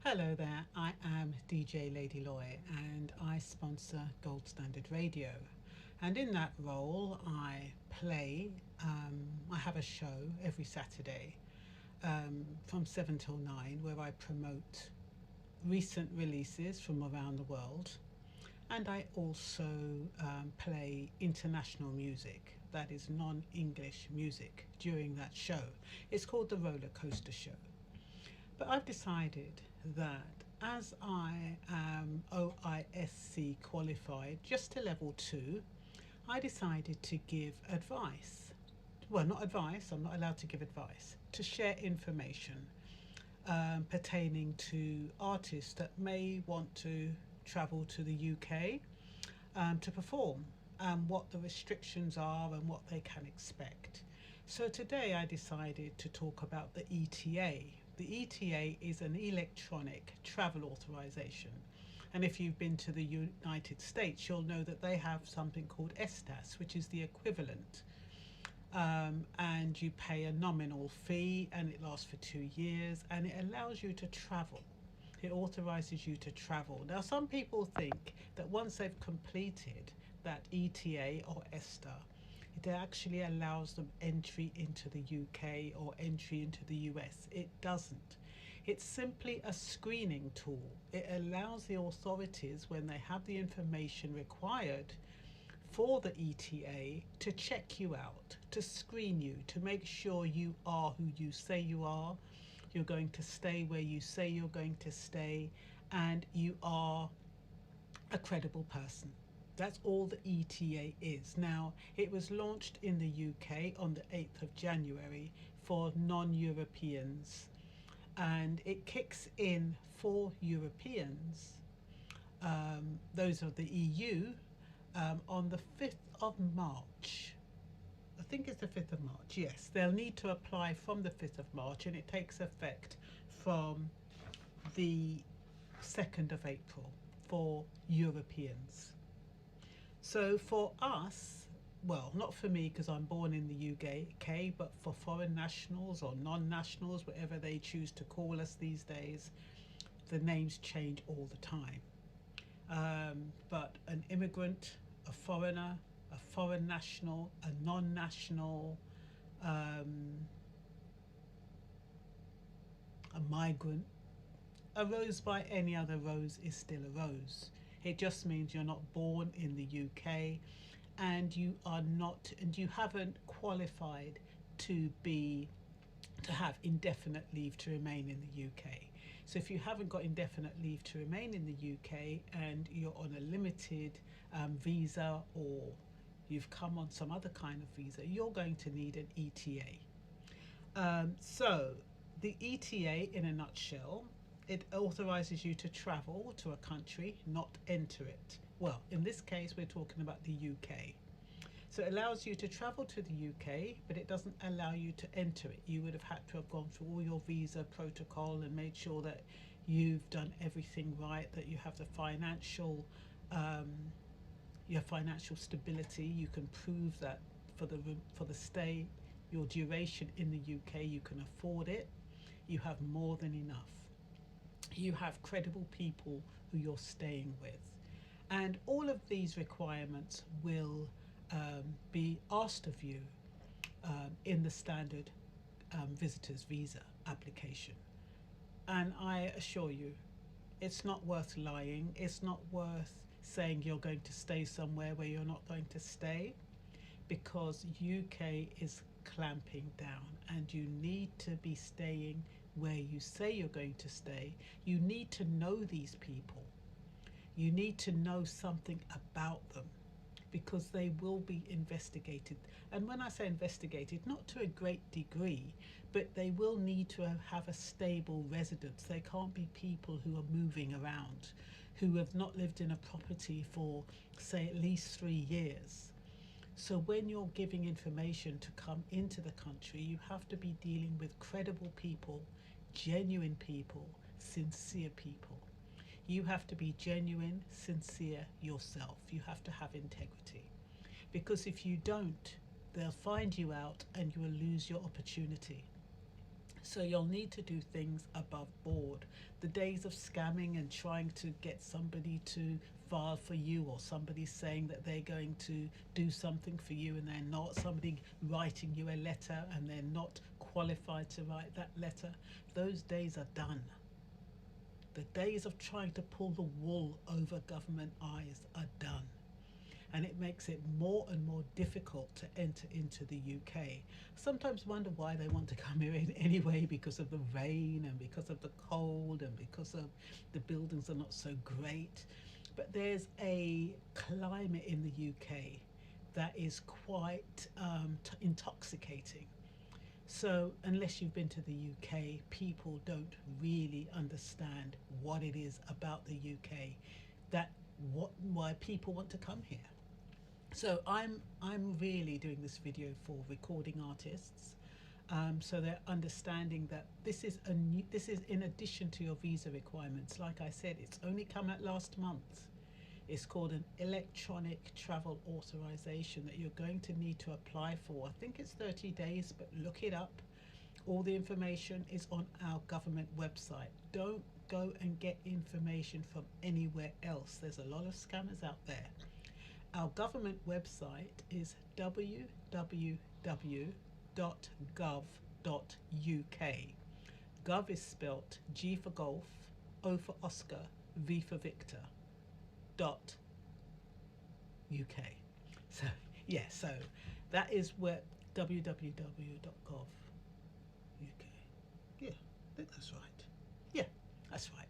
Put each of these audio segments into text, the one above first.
Hello there, I am DJ Lady Loy and I sponsor Gold Standard Radio. And in that role, I have a show every Saturday from 7 till 9 where I promote recent releases from around the world. And I also play international music, that is non English music, during that show. It's called the Roller Coaster Show. But I've decided that as I am OISC qualified just to level 2, I decided to give advice. Well, not advice, I'm not allowed to give advice, to share information pertaining to artists that may want to travel to the UK to perform, and what the restrictions are and what they can expect. So today I decided to talk about the ETA. The ETA is an electronic travel authorization. And if you've been to the United States, you'll know that they have something called ESTAS, which is the equivalent. And you pay a nominal fee and it lasts for 2 years and it allows you to travel. It authorizes you to travel. Now, some people think that once they've completed that ETA or ESTA, it actually allows them entry into the UK or entry into the US. It doesn't. It's simply a screening tool. It allows the authorities, when they have the information required for the ETA, to check you out, to screen you, to make sure you are who you say you are, you're going to stay where you say you're going to stay, and you are a credible person. That's all the ETA is. Now, it was launched in the UK on the 8th of January for non-Europeans, and it kicks in for Europeans, those of the EU, on the 5th of March. I think it's the 5th of March, yes. They'll need to apply from the 5th of March, and it takes effect from the 2nd of April for Europeans. So for us, well, not for me because I'm born in the UK, but for foreign nationals or non-nationals, whatever they choose to call us these days, the names change all the time. But an immigrant, a foreigner, a foreign national, a non-national, a migrant, a rose by any other rose is still a rose. It just means you're not born in the UK and you haven't qualified to have indefinite leave to remain in the UK. So if you haven't got indefinite leave to remain in the UK and you're on a limited visa, or you've come on some other kind of visa, you're going to need an ETA. So the ETA, in a nutshell, it authorizes you to travel to a country, not enter it. Well, in this case, we're talking about the UK. So it allows you to travel to the UK, but it doesn't allow you to enter it. You would have had to have gone through all your visa protocol and made sure that you've done everything right, that you have the your financial stability. You can prove that for the stay, your duration in the UK, you can afford it. You have more than enough. You have credible people who you're staying with. And all of these requirements will be asked of you in the standard visitor's visa application. And I assure you, it's not worth lying. It's not worth saying you're going to stay somewhere where you're not going to stay, because UK is clamping down and you need to be staying where you say you're going to stay. You need to know these people. You need to know something about them, because they will be investigated. And when I say investigated, not to a great degree, but they will need to have a stable residence. They can't be people who are moving around, who have not lived in a property for, say, at least 3 years. So when you're giving information to come into the country, you have to be dealing with credible people, genuine people, sincere people. You have to be genuine, sincere yourself. You have to have integrity. Because if you don't, they'll find you out and you will lose your opportunity. So you'll need to do things above board. the days of scamming and trying to get somebody to file for you, or somebody saying that they're going to do something for you and they're not, somebody writing you a letter and they're not qualified to write that letter, those days are done. The days of trying to pull the wool over government eyes are done. And it makes it more and more difficult to enter into the UK. Sometimes wonder why they want to come here in anyway, because of the rain and because of the cold and because of the buildings are not so great. But there's a climate in the UK that is quite intoxicating. So unless you've been to the UK, people don't really understand what it is about the UK, why people want to come here. So I'm really doing this video for recording artists, so they're understanding that this is in addition to your visa requirements. Like I said, it's only come out last month. It's called an electronic travel authorization that you're going to need to apply for. I think it's 30 days, but look it up. All the information is on our government website. Don't go and get information from anywhere else. There's a lot of scammers out there. Our government website is www.gov.uk. Gov is spelt G for golf, O for Oscar, V for Victor, .uk. So yeah, so that is where www.gov.uk. Yeah, I think that's right. Yeah, that's right.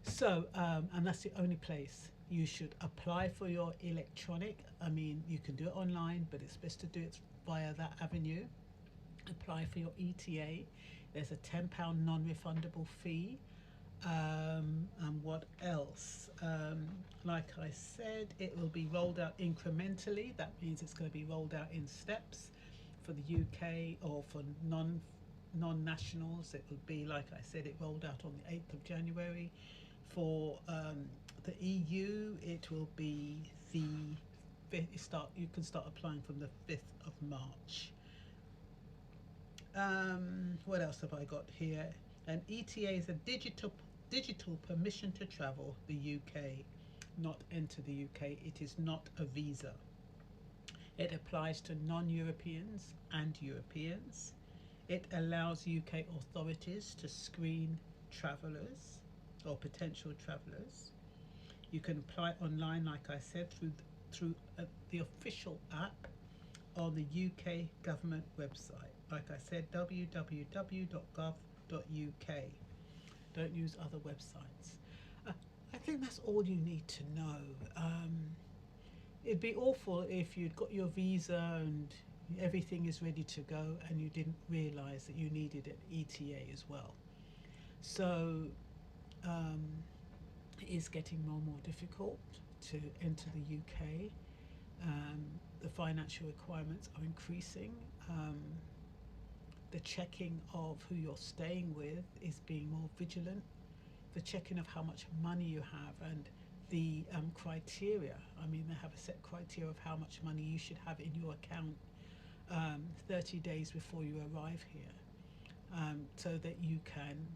So and that's the only place you should apply for your electronic. I mean, you can do it online, but it's best to do it via that avenue. Apply for your ETA. There's a £10 non-refundable fee. And what else? Like I said, it will be rolled out incrementally. That means it's going to be rolled out in steps. For the UK or for non-nationals, it would be, like I said, it rolled out on the 8th of January. For the EU, it will be the you can start applying from the 5th of March. What else have I got here? An ETA is a digital permission to travel the UK, not enter the UK. It is not a visa. It applies to non-Europeans and Europeans. It allows UK authorities to screen travellers or potential travellers. You can apply online, like I said, through the official app on the UK government website. Like I said, www.gov.uk. Don't use other websites. I think that's all you need to know. It'd be awful if you'd got your visa and everything is ready to go and you didn't realise that you needed an ETA as well. So it is getting more and more difficult to enter the UK. The financial requirements are increasing. The checking of who you're staying with is being more vigilant. The checking of how much money you have and the criteria. I mean, they have a set criteria of how much money you should have in your account 30 days before you arrive here, so that you can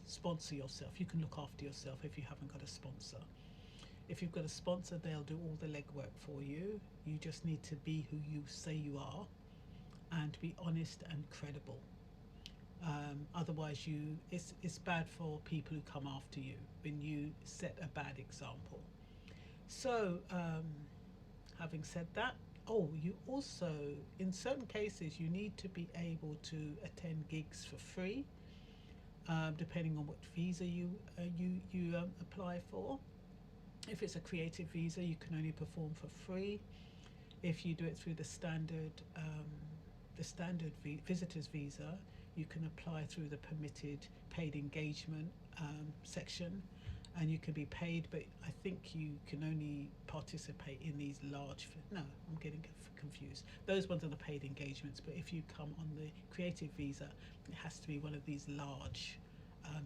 sponsor yourself. You can look after yourself if you haven't got a sponsor. If you've got a sponsor, they'll do all the legwork for you. You just need to be who you say you are and be honest and credible. Otherwise, it's bad for people who come after you when you set a bad example. So, having said that, you also, in certain cases, you need to be able to attend gigs for free, depending on what visa you apply for. If it's a creative visa, you can only perform for free. If you do it through the standard visitor's visa, you can apply through the permitted paid engagement section, and you can be paid, but I think you can only participate in these large, no, I'm getting confused. Those ones are the paid engagements, but if you come on the creative visa, it has to be one of these large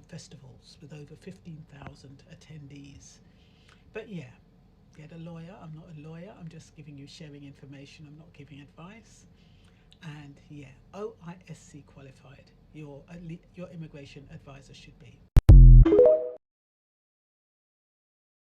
festivals with over 15,000 attendees. But yeah, get a lawyer. I'm not a lawyer, I'm just sharing information, I'm not giving advice. And yeah, OISC qualified, your immigration advisor should be. you.